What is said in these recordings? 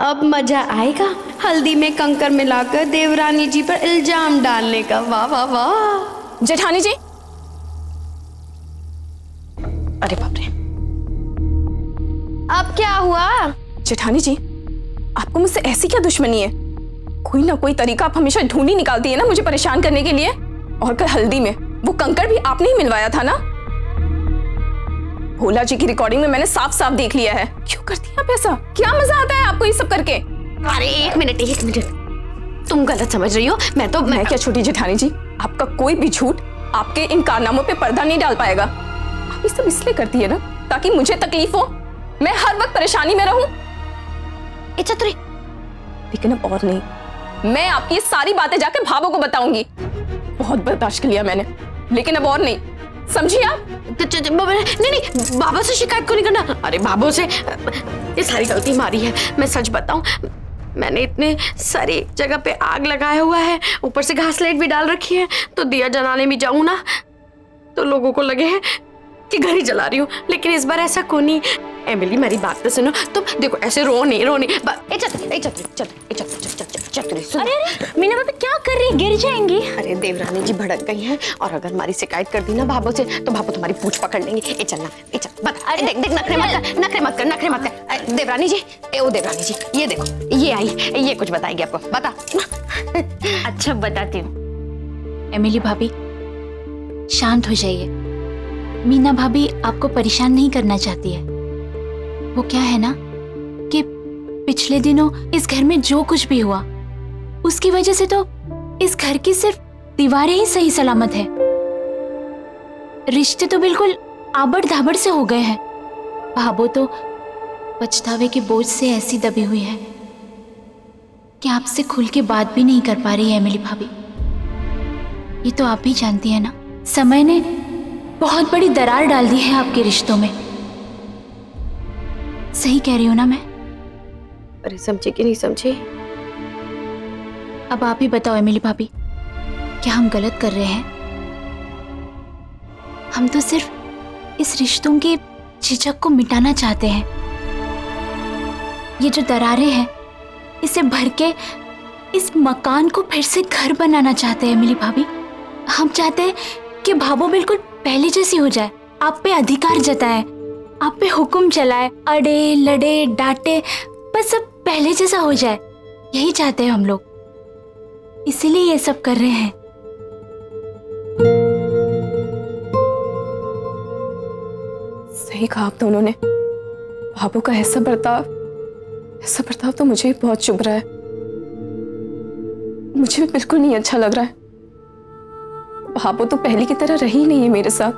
अब मजा आएगा हल्दी में कंकर मिलाकर देवरानी जी पर इल्जाम डालने का। वाह वाह वाह। जेठानी जी, अरे बाप रे, अब क्या हुआ? जेठानी जी, आपको मुझसे ऐसी क्या दुश्मनी है? कोई ना कोई तरीका आप हमेशा ढूंढ ही निकालती है ना मुझे परेशान करने के लिए। और कल हल्दी में वो कंकर भी आपने ही मिलवाया था ना? भोला जी की रिकॉर्डिंग में मैंने साफ साफ देख लिया है। क्यों करती हैं आप ऐसा? क्या मजा आता है आपको ये सब करके? अरे एक मिनट, तुम गलत समझ रही हो। मैं क्या छोटी जेठानी जी, आपका कोई भी झूठ आपके इन कारनामों पे पर्दा नहीं डाल पाएगा। आप ये सब इसलिए करती है ना ताकि मुझे तकलीफ हो, मैं हर वक्त परेशानी में रहूं। चतुरी, लेकिन अब और नहीं, मैं आपकी ये सारी बातें जाकर भाभो को बताऊंगी। बहुत बर्दाश्त किया मैंने, लेकिन अब और नहीं, समझिए आप? नहीं, बाबा से शिकायत क्यों नहीं करना? अरे बाबू से ये सारी गलती हमारी है। मैं सच बताऊं, मैंने इतने सारी जगह पे आग लगाया हुआ है, ऊपर से घासलेट भी डाल रखी है, तो दिया जलाने भी जाऊं ना तो लोगों को लगे है कि घर ही जला रही हूँ। लेकिन इस बार ऐसा क्यों नहीं। एमिली, मेरी बात तो सुनो। तुम देखो, ऐसे रो नहीं। चतुरी सुन। अरे मीना भाभी क्या कर रही, गिर जाएंगी। अरे देवरानी जी भड़क गई हैं, और अगर हमारी शिकायत कर दी ना भाभो से तो भाभो तुम्हारी पूंछ पकड़ लेंगे। चल बता। देख नखरे मत कर। देवरानी जी, ओ देवरानी जी, ये देखो, ये आई, ये कुछ बताएगी आपको। बता। अच्छा बताती हूँ। एमिली भाभी शांत हो जाइए। मीना भाभी आपको परेशान नहीं करना चाहती है। वो क्या है ना कि पिछले दिनों इस घर में जो कुछ भी हुआ उसकी वजह से तो इस घर की सिर्फ दीवारें ही सही सलामत है। रिश्ते तो बिल्कुल आबड़ धाबड़ से हो गए हैं। भाभो तो पछतावे के बोझ से ऐसी दबी हुई है कि आपसे खुल के बात भी नहीं कर पा रही है। एमिली भाभी, ये तो आप भी जानती है ना, समय ने बहुत बड़ी दरार डाल दी है आपके रिश्तों में। सही कह रही हूं ना मैं? अरे समझे कि नहीं समझे? अब आप ही बताओ एमिली भाभी, क्या हम गलत कर रहे हैं? हम तो सिर्फ इस रिश्तों के झिझक को मिटाना चाहते हैं। ये जो दरारें हैं इसे भर के इस मकान को फिर से घर बनाना चाहते हैं एमिली भाभी। हम चाहते हैं कि भाभो बिल्कुल पहले जैसी हो जाए, आप पे अधिकार जताए, आप पे हुक्म चलाए, अड़े लड़े डांटे, बस सब पहले जैसा हो जाए। यही चाहते हैं हम लोग, इसीलिए ये सब कर रहे हैं। सही कहा आप दोनों ने। भाभो का ऐसा बर्ताव तो मुझे भी बहुत चुभ रहा है। मुझे भी बिल्कुल नहीं अच्छा लग रहा है। भाभो तो पहले की तरह रही नहीं है मेरे साथ।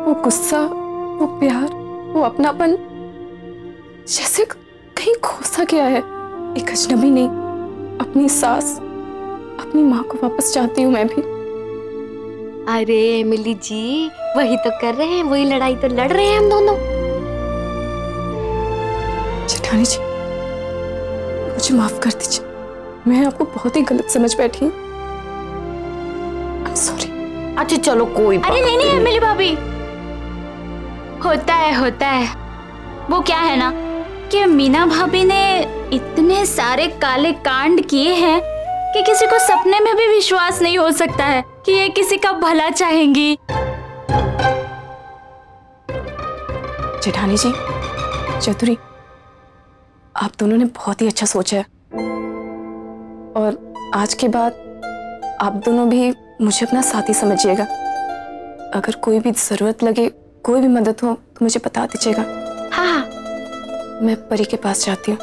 वो गुस्सा, वो प्यार, वो अपनापन जैसे कहीं खो सा गया है। एक अजनबी नहीं, अपनी सास, अपनी माँ को वापस चाहती हूँ मैं भी। अरे एमिली जी, वही तो कर रहे हैं, वही लड़ाई तो लड़ रहे हैं हम दोनों। जेठानी जी, मुझे माफ कर दीजिए, मैं आपको बहुत ही गलत समझ बैठी हूँ। I'm sorry। अच्छा चलो कोई बात अरे नहीं एमिली भाभी, होता है। वो क्या है ना कि मीना भाभी ने इतने सारे काले कांड किए हैं कि किसी को सपने में भी विश्वास नहीं हो सकता है कि ये किसी का भला चाहेंगी। जेठानी जी, चतुरी, आप दोनों ने बहुत ही अच्छा सोचा है। और आज के बाद आप दोनों भी मुझे अपना साथी समझिएगा। अगर कोई भी जरूरत लगे, कोई भी मदद हो तो मुझे बता दीजिएगा। हाँ, मैं परी के पास जाती हूँ।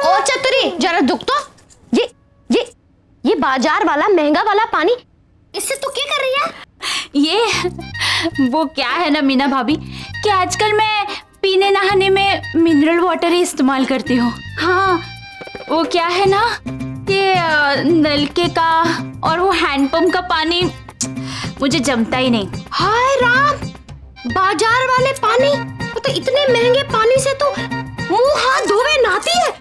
ओ चतुरी, जरा रुक तो। ये बाजार वाला महंगा वाला पानी, इससे तू क्या कर रही है? ये वो क्या है ना मीना भाभी कि आजकल मैं पीने नहाने में मिनरल वाटर ही इस्तेमाल करती हूँ। हाँ, वो क्या है ना कि नलके का और वो हैंडपंप का पानी मुझे जमता ही नहीं। हाय राम, बाजार वाले पानी, वो तो इतने महंगे पानी से तो मुंह हाथ धोवे नहाती है।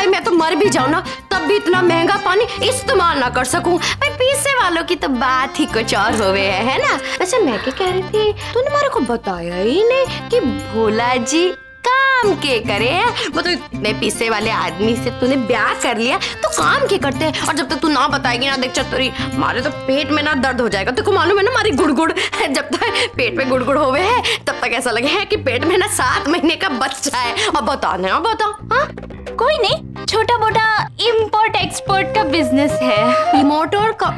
भाई मैं तो मर भी जाऊँ ना तब भी इतना महंगा पानी इस्तेमाल ना कर सकूं। भाई पीसे वालों की तो बात ही कुछ और हो गए है ना। अच्छा मैं क्या कह रही थी, तूने मेरे को बताया ही नहीं कि भोला जी काम के करे हैं। मतलब इतने पीसे वाले आदमी से तूने ब्याह कर लिया तो काम के करते हैं। और जब तक तू ना बताएगी ना, देख चतुरी, हमारे तो पेट में ना दर्द हो जाएगा। तेको मालूम है ना हमारी गुड़गुड़, जब तक पेट में गुड़गुड़ होवे है तब तक ऐसा लगे है कि पेट में ना 7 महीने का बच्चा है। अब बता ना, बता। हाँ कोई नहीं, छोटा मोटा इम्पोर्ट एक्सपोर्ट का बिजनेस है। इमोटर का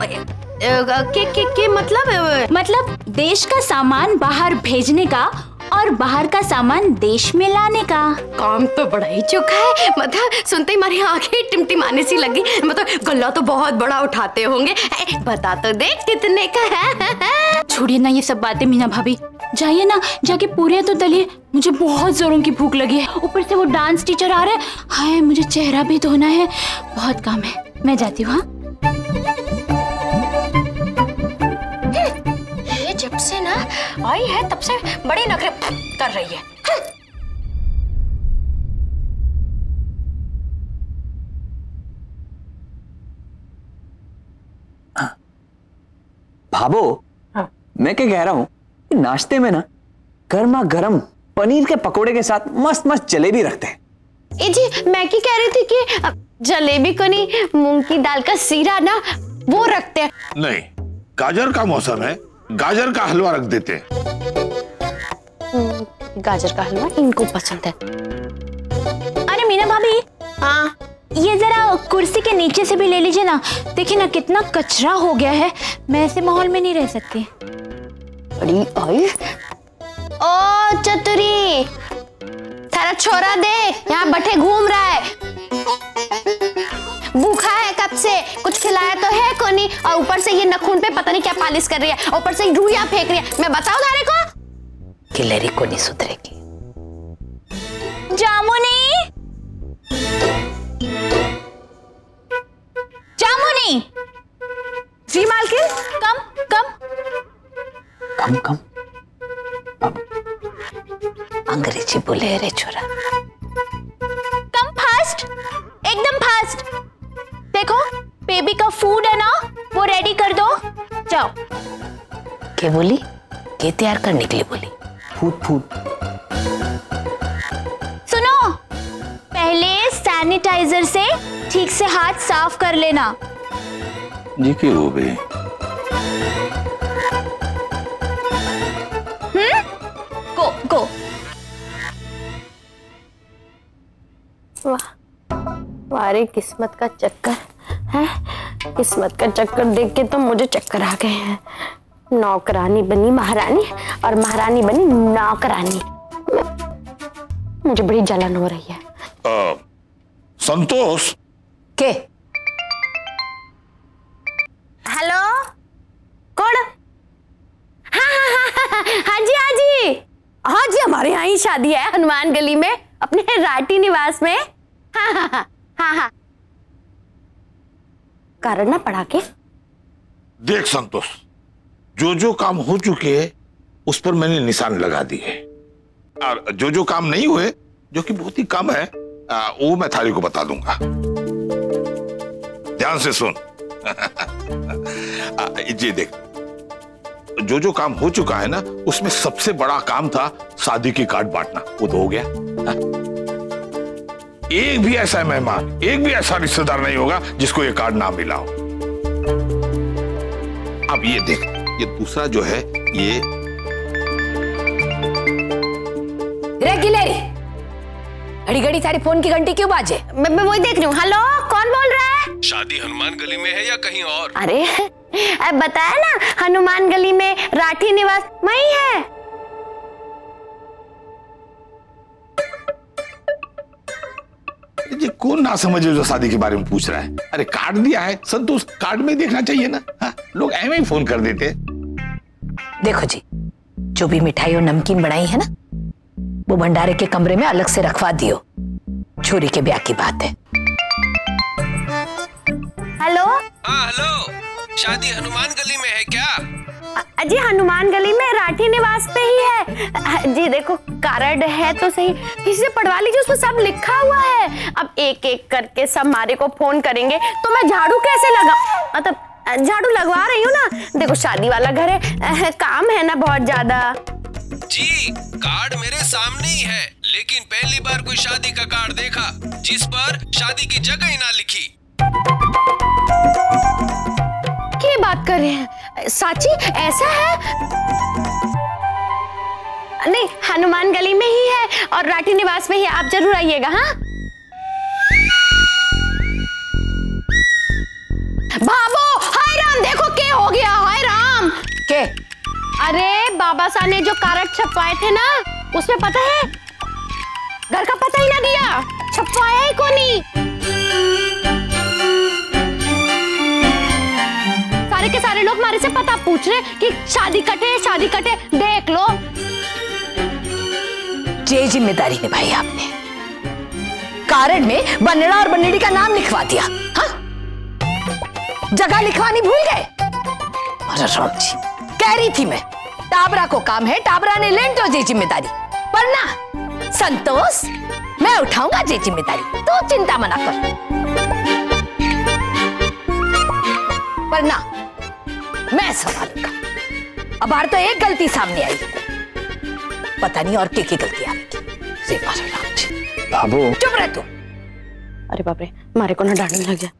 के मतलब देश का सामान बाहर भेजने का और बाहर का सामान देश में लाने का काम तो बड़ा ही चोखा है। मतलब सुनते ही हमारी आंखें टिमटिमाने सी लगी। मतलब गल्ला तो बहुत बड़ा उठाते होंगे। बता तो देख कितने का है। छोड़िए ना ये सब बातें मीना भाभी, जाइए ना, जाके पूरे तो तलिए, मुझे बहुत जोरों की भूख लगी है। ऊपर से वो डांस टीचर आ रहे हैं, हाय मुझे चेहरा भी धोना है, बहुत काम है। मैं जाती हूँ। जब से ना आई है तब से बड़े नखरे कर रही है। भाबो, हाँ। मैं क्या कह रहा हूँ, नाश्ते में ना गर्मा गर्म पनीर के पकोड़े के साथ मस्त मस्त जलेबी रखते हैं। जी मैं क्या कह रही थी कि जलेबी को नहीं, मूंग की दाल का सीरा ना वो रखते हैं। नहीं, गाजर का मौसम है, गाजर का हलवा रख देते हैं। गाजर का हलवा इनको पसंद है। अरे मीना भाभी, हाँ ये जरा कुर्सी के नीचे से भी ले लीजिए ना। देखिए ना कितना कचरा हो गया है, मैं ऐसे माहौल में नहीं रह सकती। बड़ी आई ओ चतुरी, थारा छोरा दे यहाँ बैठे घूम रहा है, भूखा है कब से, कुछ खिलाया तो है को नहीं। और ऊपर से ये नखून पे पता नहीं क्या पालिश कर रही है, ऊपर से रुइया फेंक रही है। मैं बताऊं धारे को, किलेरी को नहीं सुधरेगी। जामुनी, जामुनी। जी मालकिन। कम कम कम कम अंग्रेजी बोले रे छोरा। कम फास्ट, एकदम फास्ट। देखो बेबी का फूड है ना, वो रेडी कर दो, जाओ। के बोली, के तैयार करने के लिए बोली? फूट फूट। सुनो, पहले सैनिटाइजर से ठीक से हाथ साफ कर लेना। जी के वो भी। गो गो। वाह, हमारी किस्मत का चक्कर है। किस्मत का चक्कर देख के तो मुझे चक्कर आ गए हैं। नौकरानी बनी महारानी और महारानी बनी नौकरानी। मुझे बड़ी जलन हो रही है। संतोष के? हेलो, कौन? हाँ जी हाँ जी हाँ जी, हमारे यहाँ ही शादी है हनुमान गली में, अपने राठी निवास में। हाँ हाँ हाँ हाँ हाँ, कारण ना पढ़ा के। देख संतोष, जो काम हो चुके हैं उस पर मैंने निशान लगा दिए, और जो काम नहीं हुए, जो कि बहुत ही कम है, वो मैं थारी को बता दूंगा। ध्यान से सुन। ये देख, जो काम हो चुका है ना, उसमें सबसे बड़ा काम था शादी की कार्ड बांटना, वो तो हो गया। एक भी ऐसा मेहमान, एक भी ऐसा रिश्तेदार नहीं होगा जिसको ये कार्ड ना मिला हो। अब ये देख, ये दूसरा जो है, ये रेगुलर घड़ी घड़ी सारी फोन की घंटी क्यों बाजे? मैं वही देख रही हूँ। हेलो, कौन बोल रहा है? शादी हनुमान गली में है या कहीं और? अरे बताया ना, हनुमान गली में राठी निवास वही है। ये कौन ना समझे जो शादी के बारे में पूछ रहा है? अरे कार्ड दिया है संतोष, कार्ड में देखना चाहिए ना। हाँ, लोग ऐਵੇਂ ही फोन कर देते। देखो जी, जो भी मिठाई और नमकीन बनाई है ना, वो भंडारे के कमरे में अलग से रखवा दियो। छोरी के ब्याह की बात है। हेलो, हाँ हेलो, शादी हनुमान गली में है क्या? जी हनुमान गली में राठी निवास पे ही है जी। देखो कार्ड है तो सही, किसी से पढ़वा लीजिए, उसमें सब लिखा हुआ है। अब एक एक करके सब मारे को फोन करेंगे तो मैं झाड़ू कैसे लगा, मतलब झाड़ू लगवा रही हूँ ना। देखो शादी वाला घर है, काम है ना बहुत ज्यादा। जी कार्ड मेरे सामने ही है, लेकिन पहली बार कोई शादी का कार्ड देखा जिस पर शादी की जगह ही ना लिखी। क्या बात कर रहे हैं साची, ऐसा है? नहीं हनुमान गली में ही है और राठी निवास में ही, आप जरूर आइएगा। हाँ बाबू, हाय राम, देखो क्या हो गया। हाय राम के? अरे बाबा साहब ने जो कार्ड छपवाए थे ना, उसमें पता है घर का पता ही ना दिया, छपवाया ही को नहीं। सारे के सारे लोग हमारे से पता पूछ रहे कि शादी कटे शादी कटे। देख लो, ये जिम्मेदारी निभाई आपने, कार्ड में बन्नेड़ा और बन्नेड़ी का नाम लिखवा दिया। हाँ, जगह लिखवानी भूल गए। अरे राम जी, कह रही थी मैं, टाबरा को काम है, टाबरा ने लेन दो ये जिम्मेदारी, पर ना संतोष, मैं उठाऊंगा ये जिम्मेदारी, तो चिंता मना कर। पर ना मैं संभालूंगा। अब बार तो एक गलती सामने आई, पता नहीं और क्या गलती आएगी। बाबू चुप रह तू। अरे बाप रे, मारे को ना डांटने लग जाए।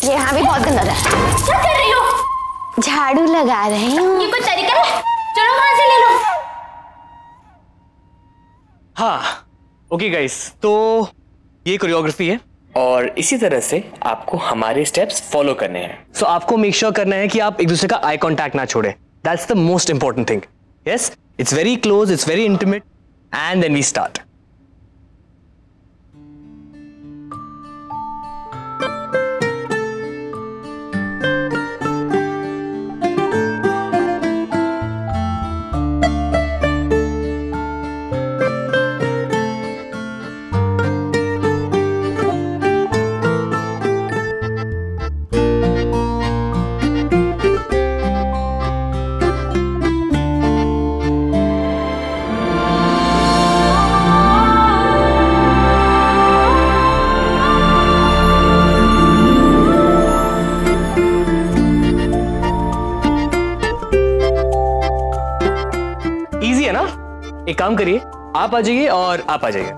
ये यहाँ भी बहुत गंदा है। क्या कर रही हो? झाड़ू लगा रही हूँ। ये कोई तरीका है? चलो वहां से ले लो। हाँ ओके गाइस, तो ये कोरियोग्राफी है और इसी तरह से आपको हमारे स्टेप्स फॉलो करने हैं। सो आपको मेक श्योर करना है कि आप एक दूसरे का आई कांटेक्ट ना छोड़े। That's the most important thing. Yes, it's very close, it's very intimate, and then we start. Easy है ना? एक काम करिए, आप आ जाइए और आप आ जाइए।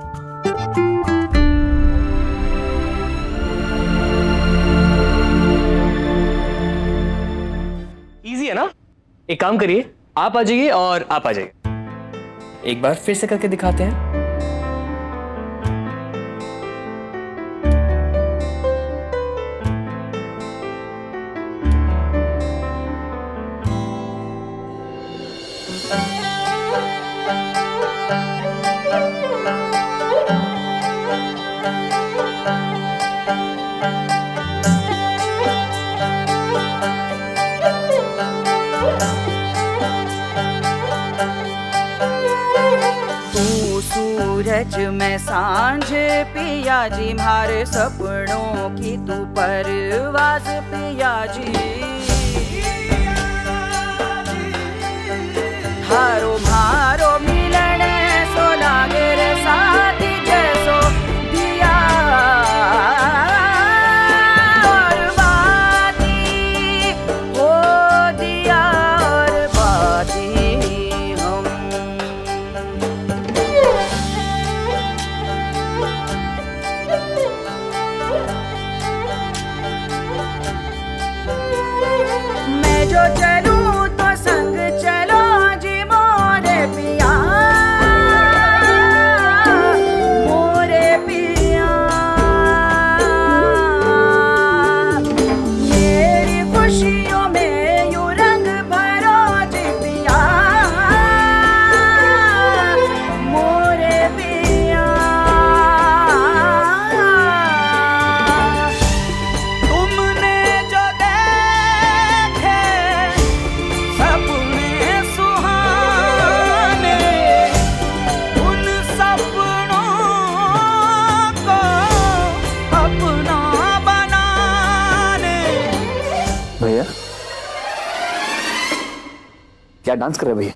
इजी है ना? एक काम करिए, आप आ जाइए और आप आ जाइए। एक बार फिर से करके दिखाते हैं। सूरज में सांझ पिया जी, मारे सपनों की तू परवाज़ पिया जी। हारो मारो मिलन सो लागे रे साथी, जैसो दिया और बाती, हो दिया और बाती हम। मैं जो चलूं तो संग चलो जी मोरे पिया, मोरे पिया। भैया क्या डांस कर रहे भैया?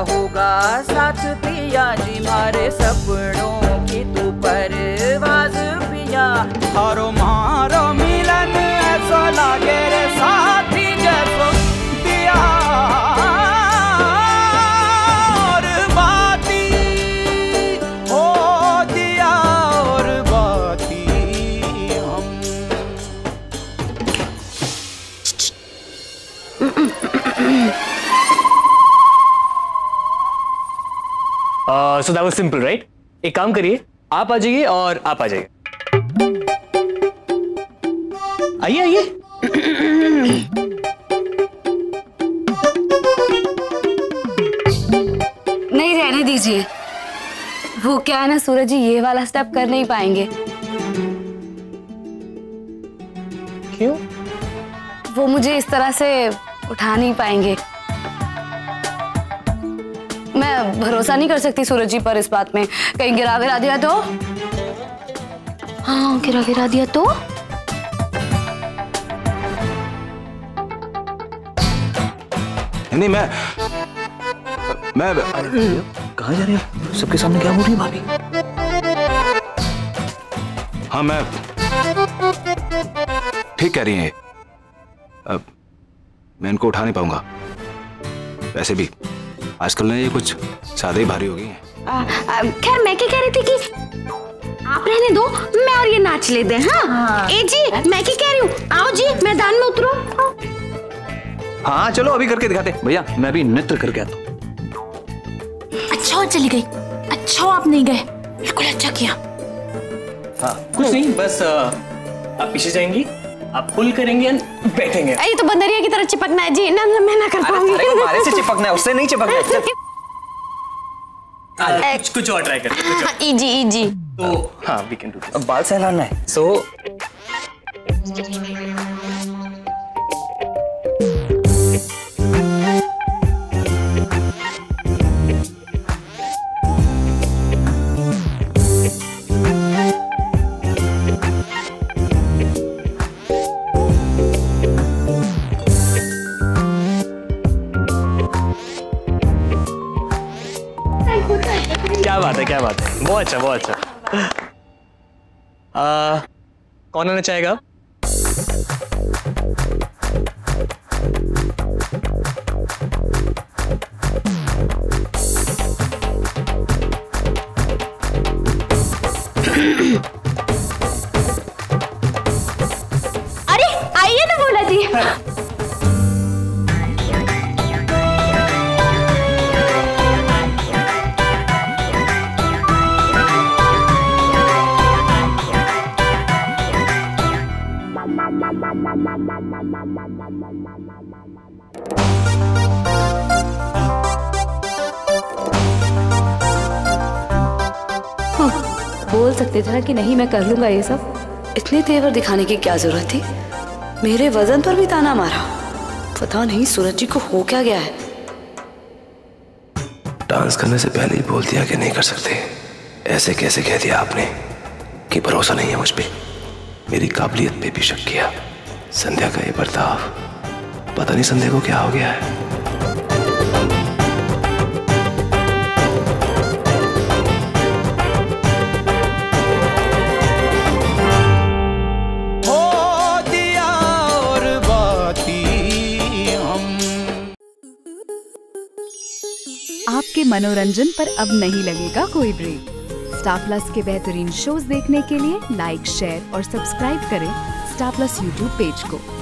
होगा साथ पिया जी मारे सपनों की तू परवाज़ पिया। हारो मारो मिलन ऐसा लागे रे साथी जैसो दिया और बाती हो दिया और बाती हम। So that was simple, right? एक काम करिए, आप आ जाइए और आप आ जाइए। आइए आइए। नहीं रहने दीजिए, वो क्या है ना सूरज जी, ये वाला स्टेप कर नहीं पाएंगे। क्यों? वो मुझे इस तरह से उठा नहीं पाएंगे। मैं भरोसा नहीं कर सकती सूरज जी पर इस बात में, कहीं गिरा गिरा दिया तो। हाँ, गिरा गिरा दिया तो। नहीं, मैं कहाँ जा रही हूँ? सबके सामने क्या बोल रही है भाभी? हाँ, मैं ठीक कह रही हैं। अब मैं इनको उठा नहीं पाऊंगा। वैसे भी आजकल ना ये कुछ ज्यादा ही भारी हो गई हैं। खैर मैं क्या कह रही थी कि आप रहने दो, मैं और ये नाच लेते हैं। हाँ? ए जी, मैं क्या कह रही हूँ, आओ जी मैदान में उतरो। हाँ चलो अभी करके दिखाते। भैया मैं भी नृत्य करके आता हूँ। अच्छा चली गई, अच्छा आप नहीं गए, बिल्कुल अच्छा किया। हाँ कुछ नहीं, बस आप पीछे जाएंगी, आप पुल करेंगे और बैठेंगे। ये तो बंदरिया की तरह चिपकना है जी, ना मैं ना कर पाऊंगी। हमारे से चिपकना है, उससे नहीं चिपकना है। कुछ और ट्राई करते। Easy easy. तो हाँ वी कैन डू दिस। बाल सहलाना है। सो क्या बात है, बहुत अच्छा बहुत अच्छा। कौन आना चाहेगा? अरे आइए ना बोला जी। बोल सकते थे ना कि नहीं मैं कर लूंगा ये सब। इतने तेवर दिखाने की क्या जरूरत थी? मेरे वजन पर भी ताना मारा। पता नहीं सूरज जी को हो क्या गया है। डांस करने से पहले ही बोल दिया कि नहीं कर सकते। ऐसे कैसे कह दिया आपने कि भरोसा नहीं है मुझ पे? मेरी काबिलियत पे भी शक किया। संध्या का ये बर्ताव, पता नहीं संध्या को क्या हो गया है। आपके मनोरंजन पर अब नहीं लगेगा कोई ब्रेक। स्टार प्लस के बेहतरीन शोज देखने के लिए लाइक, शेयर और सब्सक्राइब करें स्टार प्लस यूट्यूब पेज को।